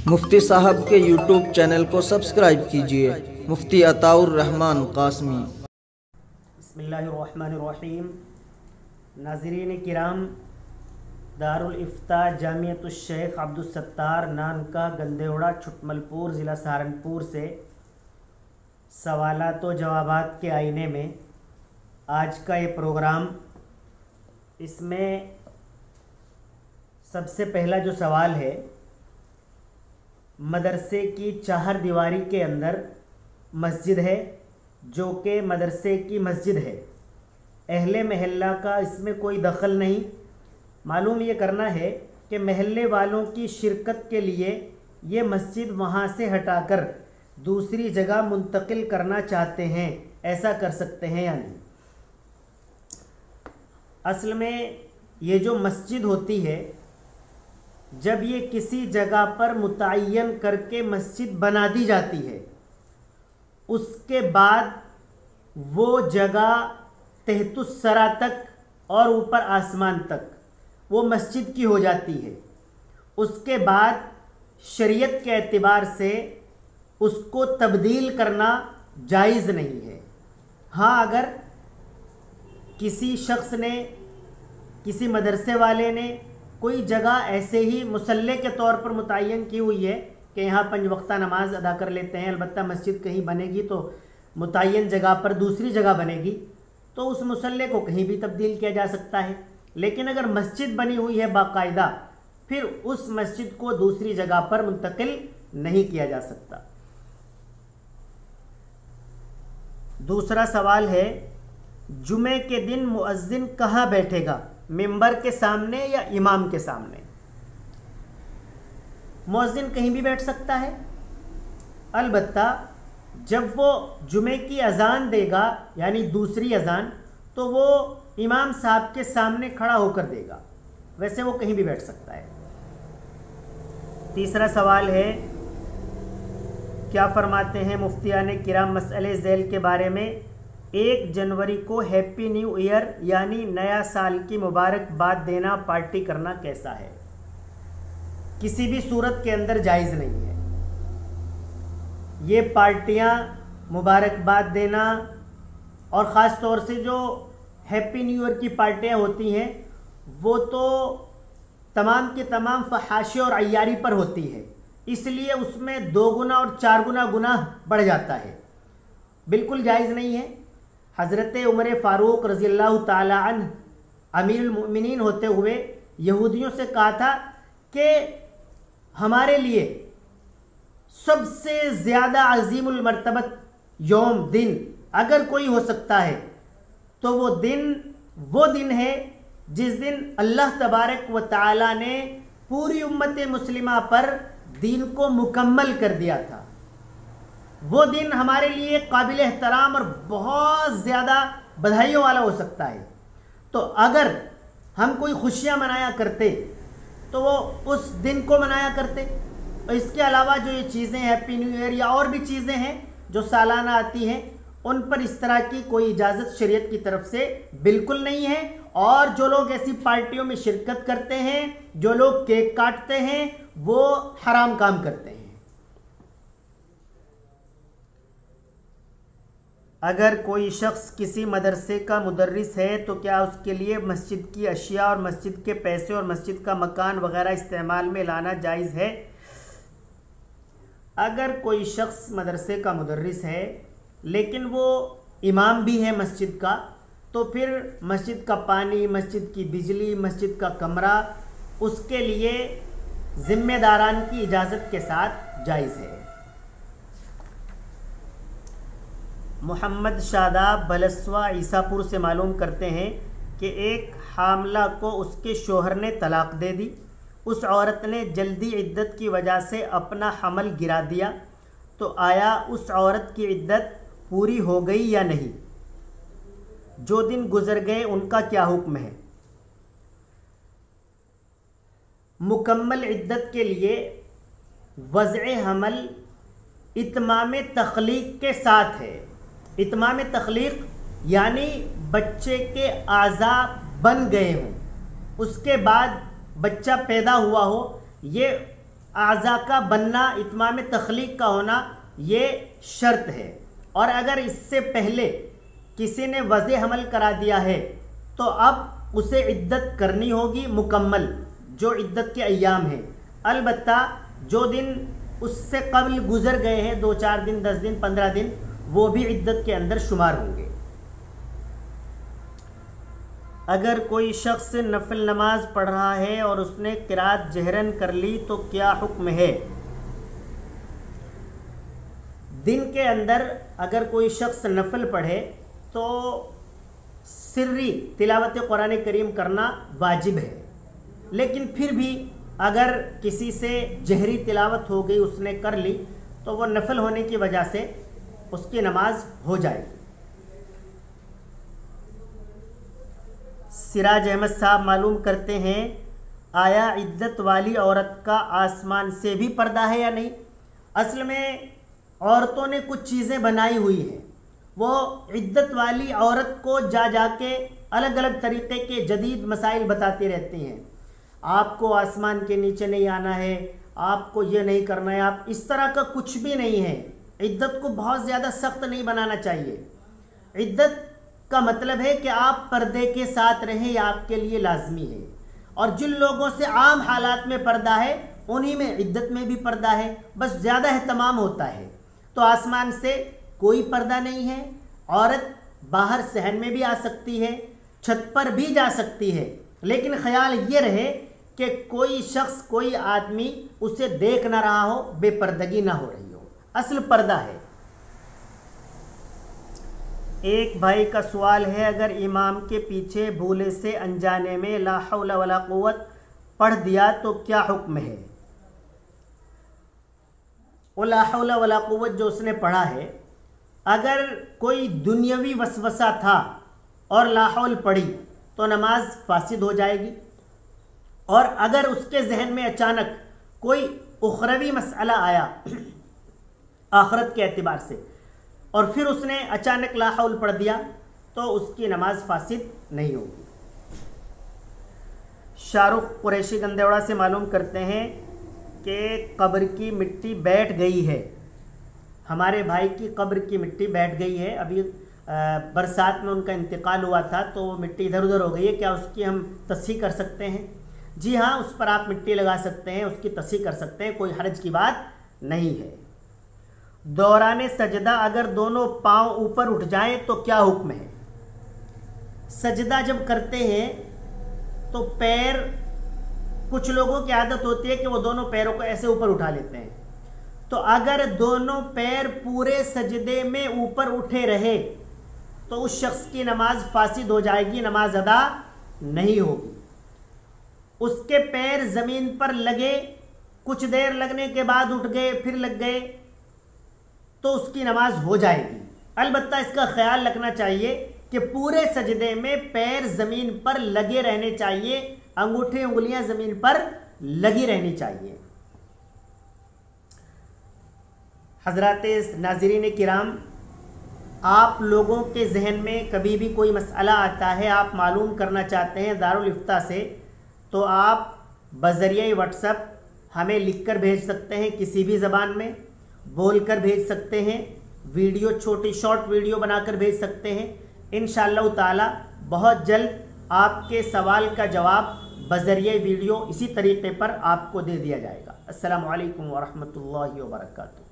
مفتی صاحب کے YouTube channel کو سبسکرائب کیجیے، مفتی عطاء الرحمن قاسمی۔ بسم اللہ الرحمن الرحیم۔ ناظرین کرام، دارالافتاء جامعۃ الشیخ عبدالستار نانکا گندیوڑا چھٹمل پور ضلع سہارنپور سے سوالات و جوابات کے آئینے میں آج کا یہ پروگرام، اس میں سب سے پہلا جو سوال ہے، مدرسے کی چہار دیواری کے اندر مسجد ہے جو کہ مدرسے کی مسجد ہے، اہل محلہ کا اس میں کوئی دخل نہیں۔ معلوم یہ کرنا ہے کہ محلے والوں کی شرکت کے لیے یہ مسجد وہاں سے ہٹا کر دوسری جگہ منتقل کرنا چاہتے ہیں، ایسا کر سکتے ہیں یا نہیں؟ اصل میں یہ جو مسجد ہوتی ہے، جب یہ کسی جگہ پر متعین کر کے مسجد بنا دی جاتی ہے، اس کے بعد وہ جگہ تحت الثری تک اور اوپر آسمان تک وہ مسجد کی ہو جاتی ہے۔ اس کے بعد شریعت کے اعتبار سے اس کو تبدیل کرنا جائز نہیں ہے۔ ہاں، اگر کسی شخص نے، کسی مدرسے والے نے کوئی جگہ ایسے ہی مصلی کے طور پر متعین کی ہوئی ہے کہ یہاں 5 وقتہ نماز ادا کر لیتے ہیں، البتہ مسجد کہیں بنے گی تو متعین جگہ پر دوسری جگہ بنے گی، تو اس مصلی کو کہیں بھی تبدیل کیا جا سکتا ہے۔ لیکن اگر مسجد بنی ہوئی ہے باقاعدہ، پھر اس مسجد کو دوسری جگہ پر منتقل نہیں کیا جا سکتا۔ دوسرا سوال ہے، جمعے کے دن مؤذن کہاں بیٹھے گا، ممبر کے سامنے یا امام کے سامنے؟ مؤذن کہیں بھی بیٹھ سکتا ہے، البتہ جب وہ جمعے کی اذان دے گا، یعنی دوسری اذان، تو وہ امام صاحب کے سامنے کھڑا ہو کر دے گا، ویسے وہ کہیں بھی بیٹھ سکتا ہے۔ تیسرا سوال ہے، کیا فرماتے ہیں مفتیان کرام مسئلے ذیل کے بارے میں؟ 1 جنوری کو ہیپی نیو ایئر یعنی نیا سال کی مبارکباد دینا، پارٹی کرنا کیسا ہے؟ کسی بھی صورت کے اندر جائز نہیں ہے۔ یہ پارٹیاں، مبارکباد دینا، اور خاص طور سے جو ہیپی نیو ایئر کی پارٹیاں ہوتی ہیں، وہ تو تمام کے تمام فحاشی اور عیاری پر ہوتی ہے، اس لیے اس میں 2 گنا اور 4 گنا گناہ بڑھ جاتا ہے، بالکل جائز نہیں ہے۔ حضرت عمر فاروق رضی اللہ تعالی عنہ امیر المؤمنین ہوتے ہوئے یہودیوں سے کہا تھا کہ ہمارے لیے سب سے زیادہ عظیم المرتبت یوم، دن اگر کوئی ہو سکتا ہے تو وہ دن ہے جس دن اللہ تبارک و تعالی نے پوری امت مسلمہ پر دین کو مکمل کر دیا تھا۔ وہ دن ہمارے لیے قابل احترام اور بہت زیادہ بدھائیوں والا ہو سکتا ہے، تو اگر ہم کوئی خوشیاں منایا کرتے تو وہ اس دن کو منایا کرتے۔ اور اس کے علاوہ جو یہ چیزیں ہیپی نیو ایئر یا اور بھی چیزیں ہیں جو سالانہ آتی ہیں، ان پر اس طرح کی کوئی اجازت شریعت کی طرف سے بالکل نہیں ہے۔ اور جو لوگ ایسی پارٹیوں میں شرکت کرتے ہیں، جو لوگ کیک کاٹتے ہیں، وہ حرام کام کرتے ہیں۔ اگر کوئی شخص کسی مدرسے کا مدرس ہے تو کیا اس کے لیے مسجد کی اشیاء اور مسجد کے پیسے اور مسجد کا مکان وغیرہ استعمال میں لانا جائز ہے؟ اگر کوئی شخص مدرسے کا مدرس ہے لیکن وہ امام بھی ہے مسجد کا، تو پھر مسجد کا پانی، مسجد کی بجلی، مسجد کا کمرہ اس کے لیے ذمہ داران کی اجازت کے ساتھ جائز ہے۔ محمد شاداب بلسوا عیسیٰ پور سے معلوم کرتے ہیں کہ ایک حاملہ کو اس کے شوہر نے طلاق دے دی، اس عورت نے جلدی عدت کی وجہ سے اپنا حمل گرا دیا، تو آیا اس عورت کی عدت پوری ہو گئی یا نہیں؟ جو دن گزر گئے ان کا کیا حکم ہے؟ مکمل عدت کے لیے وضع حمل اتمام تخلیق کے ساتھ ہے۔ اتمام تخلیق یعنی بچے کے اعضاء بن گئے ہوں، اس کے بعد بچہ پیدا ہوا ہو، یہ اعضاء کا بننا، اتمام تخلیق کا ہونا یہ شرط ہے، اور اگر اس سے پہلے کسی نے وضع حمل کرا دیا ہے تو اب اسے عدت کرنی ہوگی مکمل، جو عدت کے ایام ہیں۔ البتہ جو دن اس سے قبل گزر گئے ہیں، 2 4 دن، 10 دن، 15 دن، وہ بھی عدت کے اندر شمار ہوں گے۔ اگر کوئی شخص نفل نماز پڑھ رہا ہے اور اس نے قرات جہرن کر لی تو کیا حکم ہے؟ دن کے اندر اگر کوئی شخص نفل پڑھے تو سری تلاوت قرآن کریم کرنا واجب ہے، لیکن پھر بھی اگر کسی سے جہری تلاوت ہو گئی، اس نے کر لی، تو وہ نفل ہونے کی وجہ سے اس کی نماز ہو جائے گی۔ سراج احمد صاحب معلوم کرتے ہیں، آیا عدت والی عورت کا آسمان سے بھی پردہ ہے یا نہیں؟ اصل میں عورتوں نے کچھ چیزیں بنائی ہوئی ہیں، وہ عدت والی عورت کو جا جا کے الگ الگ طریقے کے جدید مسائل بتاتی رہتی ہیں۔ آپ کو آسمان کے نیچے نہیں آنا ہے، آپ کو یہ نہیں کرنا ہے، آپ اس طرح کا کچھ بھی نہیں ہے۔ عدت کو بہت زیادہ سخت نہیں بنانا چاہیے۔ عدت کا مطلب ہے کہ آپ پردے کے ساتھ رہیں، یہ آپ کے لیے لازمی ہے، اور جن لوگوں سے عام حالات میں پردہ ہے انہی میں عدت میں بھی پردہ ہے، بس زیادہ اہتمام ہوتا ہے۔ تو آسمان سے کوئی پردہ نہیں ہے، عورت باہر صحن میں بھی آ سکتی ہے، چھت پر بھی جا سکتی ہے، لیکن خیال یہ رہے کہ کوئی شخص، کوئی آدمی اسے دیکھ نہ رہا ہو، بے پردگی نہ ہو رہی ہو، اصل پردہ ہے۔ ایک بھائی کا سوال ہے، اگر امام کے پیچھے بھولے سے انجانے میں لا حول ولا قوت پڑھ دیا تو کیا حکم ہے؟ وہ لا حول ولا قوت جو اس نے پڑھا ہے، اگر کوئی دنیاوی وسوسہ تھا اور لا حول پڑھی تو نماز فاسد ہو جائے گی، اور اگر اس کے ذہن میں اچانک کوئی اخروی مسئلہ آیا آخرت کے اعتبار سے، اور پھر اس نے اچانک لا حول پڑھ دیا تو اس کی نماز فاسد نہیں ہوگی۔ شاہ رخ قریشی گندیوڑا سے معلوم کرتے ہیں کہ قبر کی مٹی بیٹھ گئی ہے، ہمارے بھائی کی قبر کی مٹی بیٹھ گئی ہے، ابھی برسات میں ان کا انتقال ہوا تھا تو وہ مٹی ادھر ادھر ہو گئی ہے، کیا اس کی ہم تصحیح کر سکتے ہیں؟ جی ہاں، اس پر آپ مٹی لگا سکتے ہیں، اس کی تصحیح کر سکتے ہیں، کوئی حرج کی بات نہیں ہے۔ دوران سجدہ اگر دونوں پاؤں اوپر اٹھ جائیں تو کیا حکم ہے؟ سجدہ جب کرتے ہیں تو پیر، کچھ لوگوں کی عادت ہوتی ہے کہ وہ دونوں پیروں کو ایسے اوپر اٹھا لیتے ہیں، تو اگر دونوں پیر پورے سجدے میں اوپر اٹھے رہے تو اس شخص کی نماز فاسد ہو جائے گی، نماز ادا نہیں ہوگی۔ اس کے پیر زمین پر لگے، کچھ دیر لگنے کے بعد اٹھ گئے، پھر لگ گئے، تو اس کی نماز ہو جائے گی۔ البتہ اس کا خیال رکھنا چاہیے کہ پورے سجدے میں پیر زمین پر لگے رہنے چاہیے، انگوٹھے انگلیاں زمین پر لگی رہنی چاہیے۔ حضرات ناظرین کرام، آپ لوگوں کے ذہن میں کبھی بھی کوئی مسئلہ آتا ہے، آپ معلوم کرنا چاہتے ہیں دارالافتاء سے، تو آپ بذریعہ واٹس ایپ ہمیں لکھ کر بھیج سکتے ہیں، کسی بھی زبان میں بول کر بھیج سکتے ہیں، ویڈیو چھوٹی شارٹ ویڈیو بنا کر بھیج سکتے ہیں۔ انشاءاللہ تعالی بہت جلد آپ کے سوال کا جواب بذریعہ ویڈیو اسی طریقے پر آپ کو دے دیا جائے گا۔ السلام علیکم ورحمۃ اللہ وبرکاتہ۔